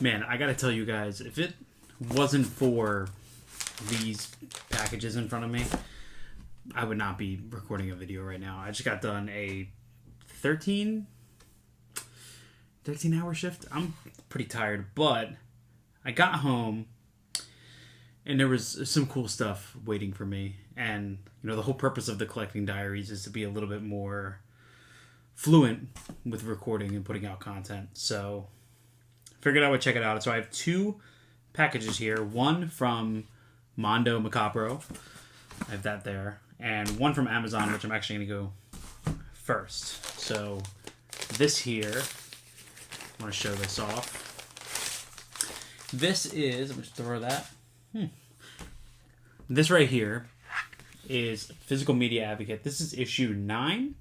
Man, I gotta tell you guys, if it wasn't for these packages in front of me, I would not be recording a video right now. I just got done a 13-hour shift. I'm pretty tired, but I got home and there was some cool stuff waiting for me. And, you know, the whole purpose of the Collecting Diaries is to be a little bit more fluent with recording and putting out content. So figured I would check it out. So I have 2 packages here. One from Mondo, Macabro. I have that there. And one from Amazon, which I'm actually going to go first. So this here, I want to show this off. This is, I'm just throw that. This right here is Physical Media Advocate. This is issue 9.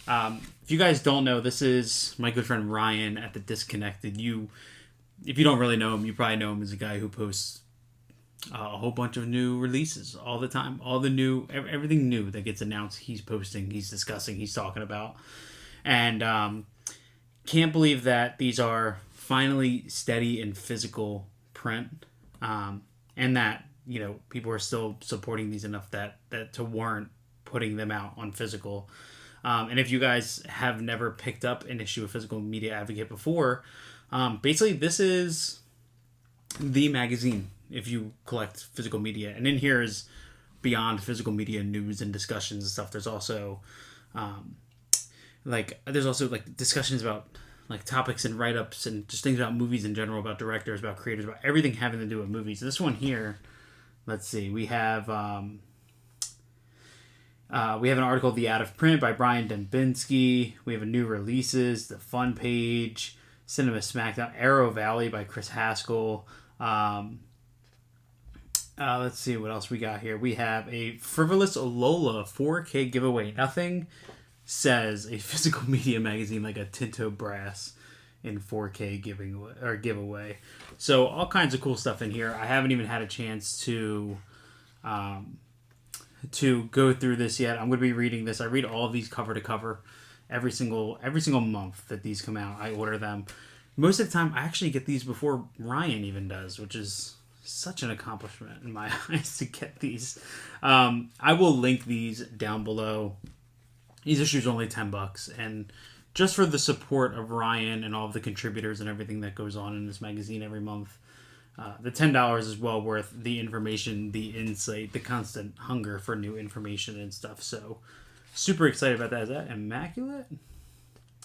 If you guys don't know, this is my good friend Ryan at The Disconnected. If you don't really know him, you probably know him as a guy who posts a whole bunch of new releases all the time. Everything new that gets announced, he's posting, he's discussing, he's talking about. And can't believe that these are finally steady in physical print. And that, you know, people are still supporting these enough that to warrant putting them out on physical. And if you guys have never picked up an issue of Physical Media Advocate before, basically this is the magazine if you collect physical media. And in here is beyond physical media news and discussions and stuff. There's also discussions about like topics and write-ups and just things about movies in general, about directors, about creators, about everything having to do with movies. This one here, let's see, we have an article, The Out of Print by Brian Dembinski. We have a new releases, The Fun Page, Cinema Smackdown, Arrow Valley by Chris Haskell. Let's see what else we got here. We have a Frivolous Lola 4K giveaway. Nothing says a physical media magazine like a Tinto Brass in 4K giveaway. So all kinds of cool stuff in here. I haven't even had a chance to go through this yet. I'm going to be reading this. I read all of these cover to cover every single month that these come out. I order them. Most of the time, I actually get these before Ryan even does, which is such an accomplishment in my eyes to get these. I will link these down below. These issues are only $10, and just for the support of Ryan and all of the contributors and everything that goes on in this magazine every month, the $10 is well worth the information, the insight, the constant hunger for new information and stuff. So super excited about that. Is that Immaculate?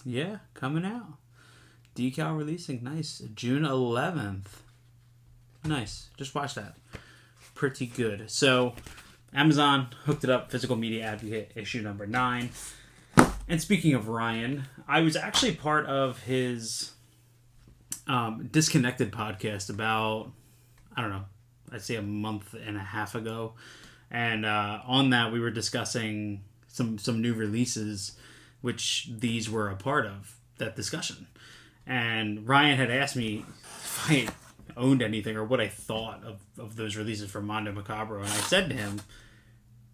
Yeah, coming out. Decal releasing. Nice. June 11th. Nice. Just watch that. Pretty good. So Amazon hooked it up. Physical Media Advocate, issue number 9. And speaking of Ryan, I was actually part of his Disconnected podcast about, I don't know, I'd say a month and a half ago. And on that, we were discussing some new releases, which these were a part of that discussion. And Ryan had asked me if I owned anything or what I thought of those releases from Mondo Macabro. And I said to him,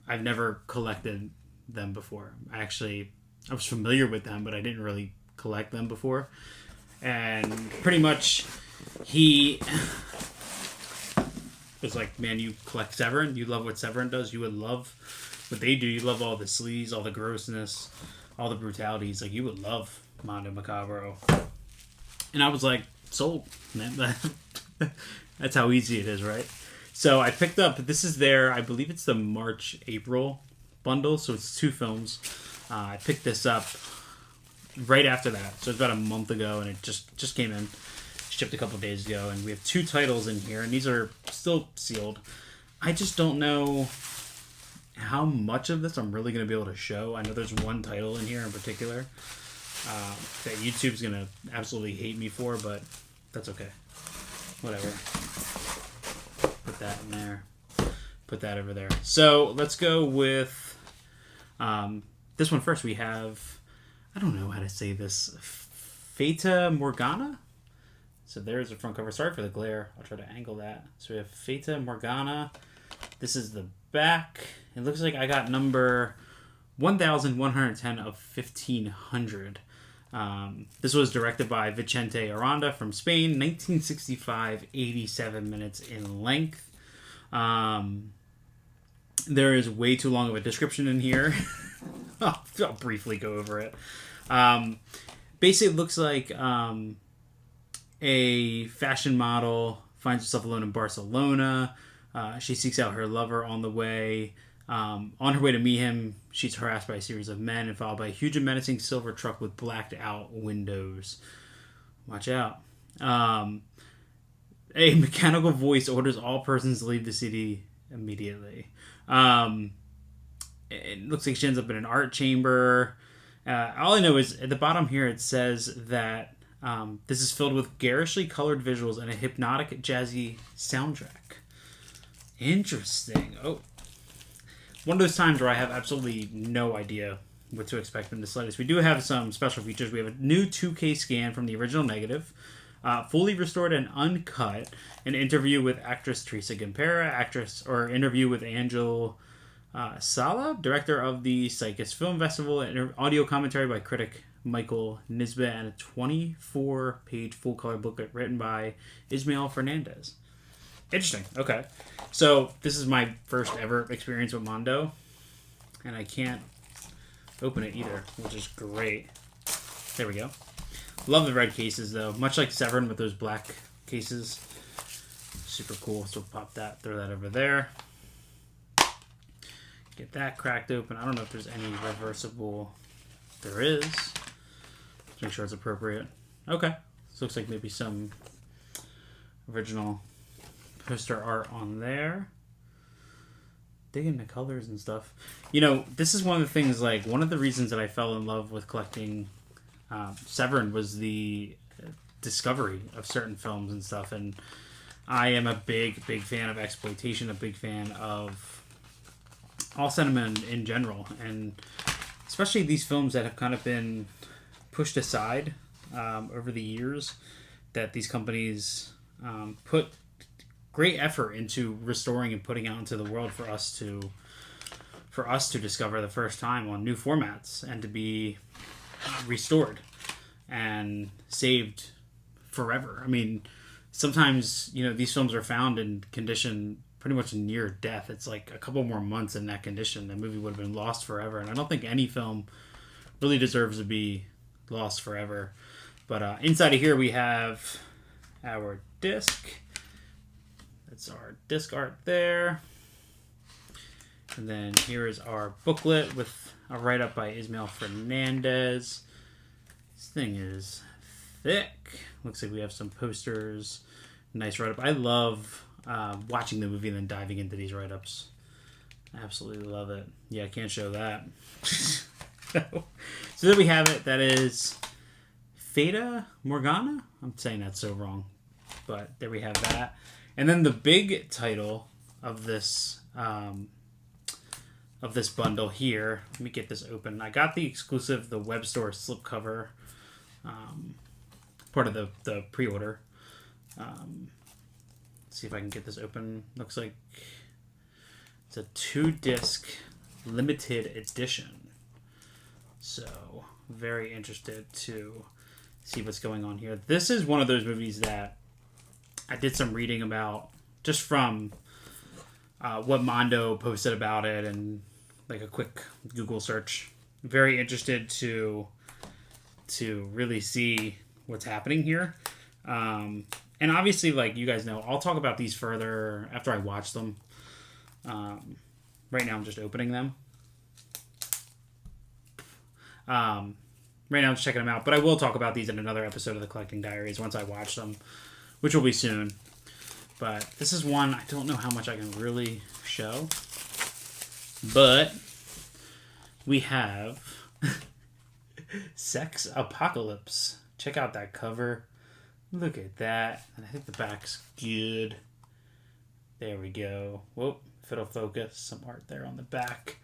I've never collected them before. I was familiar with them, but I didn't really collect them before. And pretty much he was like, man, you collect Severin? You love what Severin does? You would love what they do. You love all the sleaze, all the grossness, all the brutalities. Like, you would love Mondo Macabro. And I was like, sold, man. That's how easy it is, right? So I picked up, this is I believe it's the March-April bundle, so it's 2 films. I picked this up right after that, so it's about a month ago, and it just came in, shipped a couple days ago, and we have 2 titles in here, and these are still sealed. I just don't know how much of this I'm really going to be able to show. I know there's one title in here in particular that YouTube's going to absolutely hate me for, but that's okay. Whatever. Put that in there. Put that over there. So let's go with this one first. We have, I don't know how to say this, Fata Morgana. So there's the front cover. Sorry for the glare. I'll try to angle that. So we have Fata Morgana. This is the back. It looks like I got number 1110 of 1500. This was directed by Vicente Aranda from Spain, 1965, 87 minutes in length. There is way too long of a description in here. I'll briefly go over it. Basically, it looks like a fashion model finds herself alone in Barcelona. She seeks out her lover on the way. On her way to meet him, she's harassed by a series of men and followed by a huge and menacing silver truck with blacked out windows. Watch out. A mechanical voice orders all persons to leave the city immediately. It looks like she ends up in an art chamber. All I know is at the bottom here it says that this is filled with garishly colored visuals and a hypnotic, jazzy soundtrack. Interesting. Oh. One of those times where I have absolutely no idea what to expect in the slightest. We do have some special features. We have a new 2K scan from the original negative, fully restored and uncut, an interview with actress Teresa Gimpera, interview with Angel Sala, director of the Psychus Film Festival, and audio commentary by critic Michael Nisbet, and a 24-page full-color booklet written by Ismael Fernandez. Interesting. Okay. So, this is my first ever experience with Mondo, and I can't open it either, which is great. There we go. Love the red cases, though. Much like Severin with those black cases. Super cool. So, pop that, throw that over there. Get that cracked open. I don't know if there's any reversible. There is. Let's make sure it's appropriate. Okay. This looks like maybe some original poster art on there. Digging the colors and stuff. You know, this is one of the things, like, one of the reasons that I fell in love with collecting Severin was the discovery of certain films and stuff. And I am a big fan of exploitation, a big fan of all cinema in general. And especially these films that have kind of been pushed aside over the years, that these companies put great effort into restoring and putting out into the world for us to discover the first time on new formats and to be restored and saved forever. I mean, sometimes, you know, these films are found in condition pretty much near death. It's like a couple more months in that condition, the movie would have been lost forever. And I don't think any film really deserves to be lost forever. But inside of here we have our disc. That's our disc art there. And then here is our booklet with a write-up by Ismael Fernandez. This thing is thick. Looks like we have some posters. Nice write-up. I love watching the movie and then diving into these write-ups. Absolutely love it. Yeah, I can't show that. So there we have it. That is Fata Morgana. I'm saying that so wrong. But there we have that. And then the big title of this bundle here. Let me get this open. I got the exclusive, the web store slipcover, part of the pre-order. Let's see if I can get this open. Looks like it's a 2-disc limited edition. So, very interested to see what's going on here. This is one of those movies that I did some reading about just from what Mondo posted about it and like a quick Google search. Very interested to really see what's happening here. And obviously, like you guys know, I'll talk about these further after I watch them. Right now I'm just opening them. Right now I'm just checking them out. But I will talk about these in another episode of the Collecting Diaries once I watch them, which will be soon. But this is one I don't know how much I can really show. But we have Sex Apocalypse. Check out that cover. Look at that. And I think the back's good. There we go. Whoop. If it'll focus. Some art there on the back.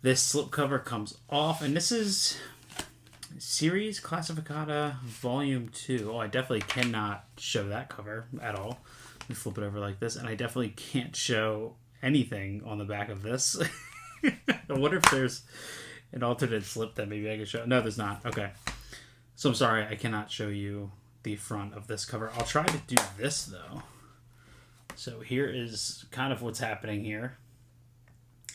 This slipcover comes off. And this is Series Classificata Volume 2. Oh, I definitely cannot show that cover at all. Let me flip it over like this. And I definitely can't show anything on the back of this. I wonder if there's an alternate slip that maybe I could show. No, there's not. Okay. So I'm sorry, I cannot show you the front of this cover. I'll try to do this, though. So here is kind of what's happening here.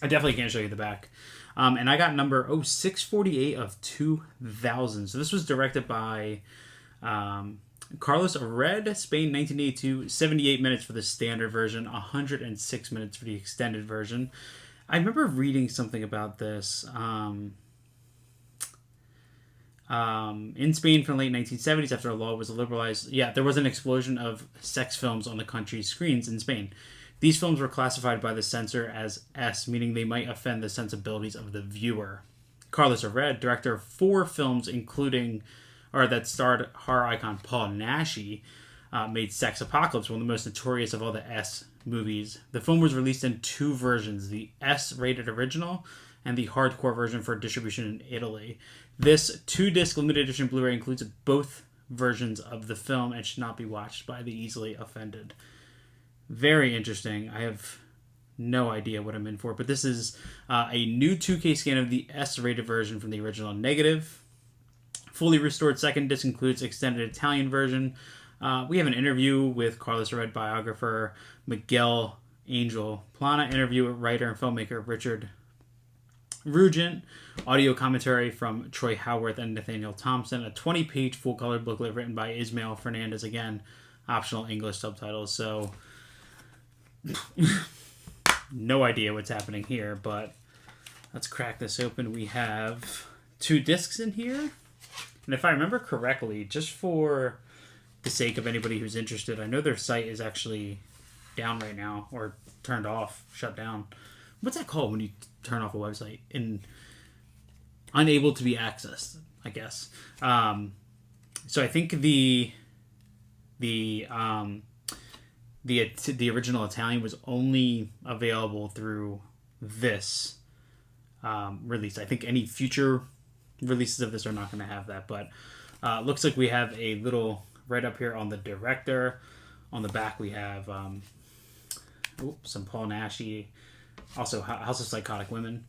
I definitely can't show you the back. And I got number 648 of 2000. So this was directed by Carlos Red, Spain, 1982. 78 minutes for the standard version, 106 minutes for the extended version. I remember reading something about this. In Spain from the late 1970s, after a law was liberalized, there was an explosion of sex films on the country's screens in Spain. These films were classified by the censor as S, meaning they might offend the sensibilities of the viewer. Carlos Red, director of 4 films, that starred horror icon Paul Naschy, made Sex Apocalypse, one of the most notorious of all the S movies. The film was released in 2 versions, the S-rated original and the hardcore version for distribution in Italy. This 2-disc limited edition Blu-ray includes both versions of the film and should not be watched by the easily offended. Very interesting. I have no idea what I'm in for, but this is a new 2K scan of the S-rated version from the original negative. Fully restored second disc includes extended Italian version. We have an interview with Carlos Red biographer Miguel Angel Plana, interview with writer and filmmaker Richard Rugent, audio commentary from Troy Howarth and Nathaniel Thompson, a 20-page full-color booklet written by Ismael Fernandez, again, optional English subtitles, so no idea what's happening here, but let's crack this open. We have 2 discs in here, and if I remember correctly, just for the sake of anybody who's interested, I know their site is actually down right now, or turned off, shut down. What's that called when you turn off a website? Unable to be accessed, I guess. So I think the original Italian was only available through this release. I think any future releases of this are not going to have that, but looks like we have a little right up here on the director. On the back we have some Paul Naschy, also House of Psychotic Women.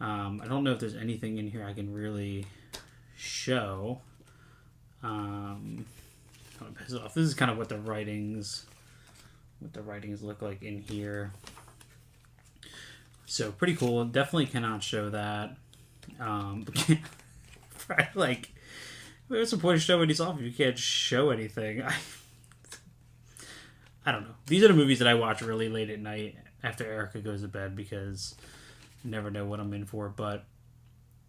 I don't know if there's anything in here I can really show. This is kind of what the writings look like in here. So pretty cool. Definitely cannot show that. Like, what's the point of showing these off if you can't show anything? I don't know. These are the movies that I watch really late at night after Erica goes to bed because you never know what I'm in for. But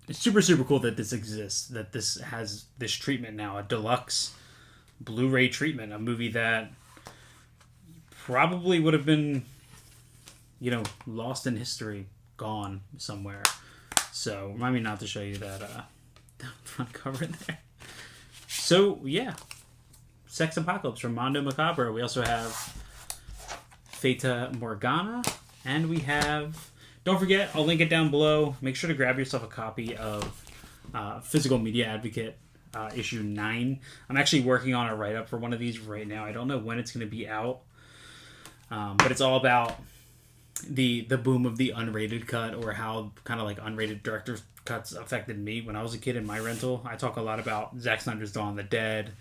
it's super, super cool that this exists, that this has this treatment now, a deluxe Blu-ray treatment, a movie that probably would have been, lost in history, gone somewhere. So remind me not to show you that front cover there. So, yeah. Sex Apocalypse from Mondo Macabro. We also have Fata Morgana. And we have... Don't forget, I'll link it down below. Make sure to grab yourself a copy of Physical Media Advocate issue 9. I'm actually working on a write-up for one of these right now. I don't know when it's going to be out. But it's all about the boom of the unrated cut, or how kind of like unrated director's cuts affected me when I was a kid in my rental. I talk a lot about Zack Snyder's Dawn of the Dead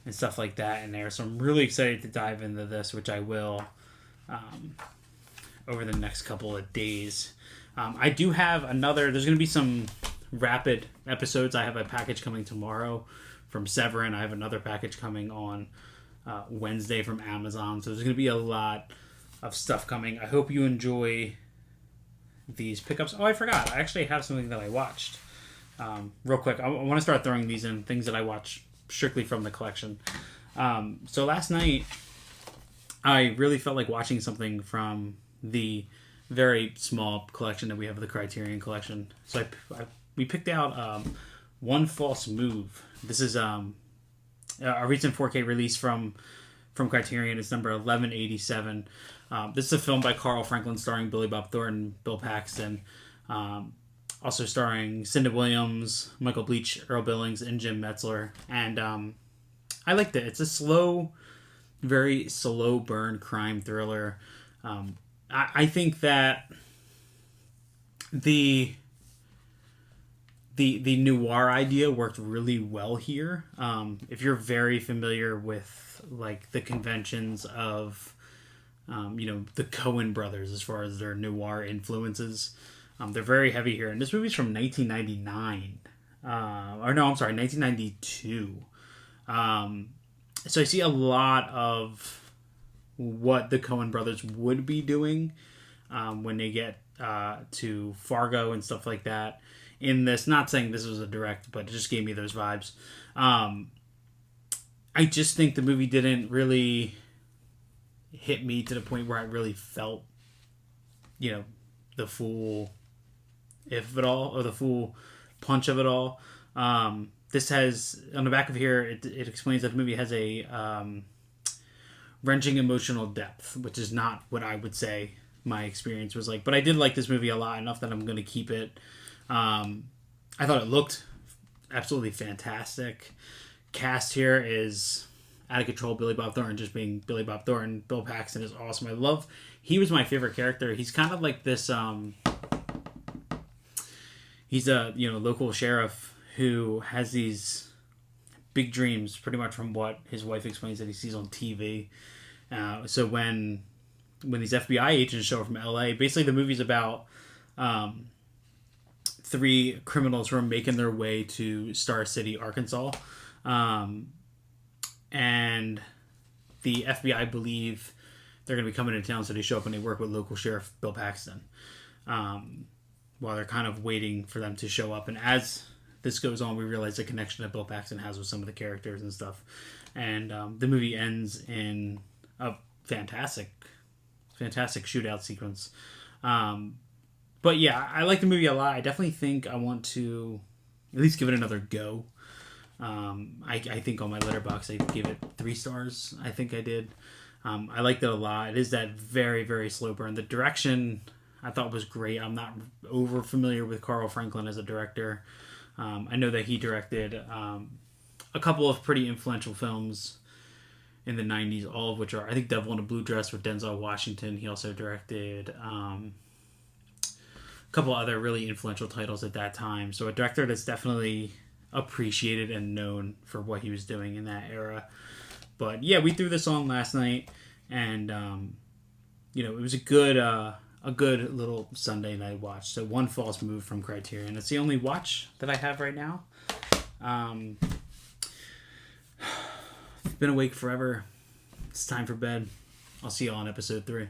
and stuff like that in there. So I'm really excited to dive into this, which I will over the next couple of days. I do have there's going to be some rapid episodes. I have a package coming tomorrow from Severin. I have another package coming on Wednesday from Amazon. So there's going to be a lot of stuff coming. I hope you enjoy these pickups. Oh, I forgot. I actually have something that I watched. Real quick, I want to start throwing these in, things that I watch strictly from the collection. So last night, I really felt like watching something from the very small collection that we have of the Criterion collection. So we picked out One False Move. This is a recent 4K release from Criterion. It's number 1187. This is a film by Carl Franklin starring Billy Bob Thornton, Bill Paxton, also starring Cinda Williams, Michael Bleach, Earl Billings, and Jim Metzler. And I liked it. It's a slow, very slow burn crime thriller. I think that the the noir idea worked really well here. If you're very familiar with like the conventions of the Coen brothers as far as their noir influences, they're very heavy here. And this movie's from 1999. Or no, I'm sorry, 1992. So I see a lot of what the Coen brothers would be doing when they get to Fargo and stuff like that. In this, not saying this was a direct, but it just gave me those vibes. I just think the movie didn't really hit me to the point where I really felt, the full if of it all, or the full punch of it all. This has, on the back of here, it explains that the movie has a wrenching emotional depth, which is not what I would say my experience was like. But I did like this movie a lot, enough that I'm going to keep it. I thought it looked absolutely fantastic. Cast here is out of control. Billy Bob Thornton just being Billy Bob Thornton. Bill Paxton is awesome. He was my favorite character. He's kind of like this, he's a, local sheriff who has these big dreams, pretty much from what his wife explains that he sees on TV. So when these FBI agents show up from LA, basically the movie's about, 3 criminals who are making their way to Star City, Arkansas. And the FBI believe they're going to be coming to town, so they show up and they work with local sheriff Bill Paxton while they're kind of waiting for them to show up. And as this goes on, we realize the connection that Bill Paxton has with some of the characters and stuff. And the movie ends in a fantastic shootout sequence. But yeah, I like the movie a lot. I definitely think I want to at least give it another go. I think on my Letterboxd I gave it 3 stars. I think I did. I liked it a lot. It is that very, very slow burn. The direction I thought was great. I'm not over familiar with Carl Franklin as a director. I know that he directed a couple of pretty influential films in the 90s, all of which are, I think, Devil in a Blue Dress with Denzel Washington. He also directed a couple other really influential titles at that time. So a director that's definitely appreciated and known for what he was doing in that era. But yeah, we threw this on last night, and it was a good little Sunday night watch. So one false move from Criterion. It's the only watch that I have right now. Been awake forever. It's time for bed. I'll see you all on episode 3.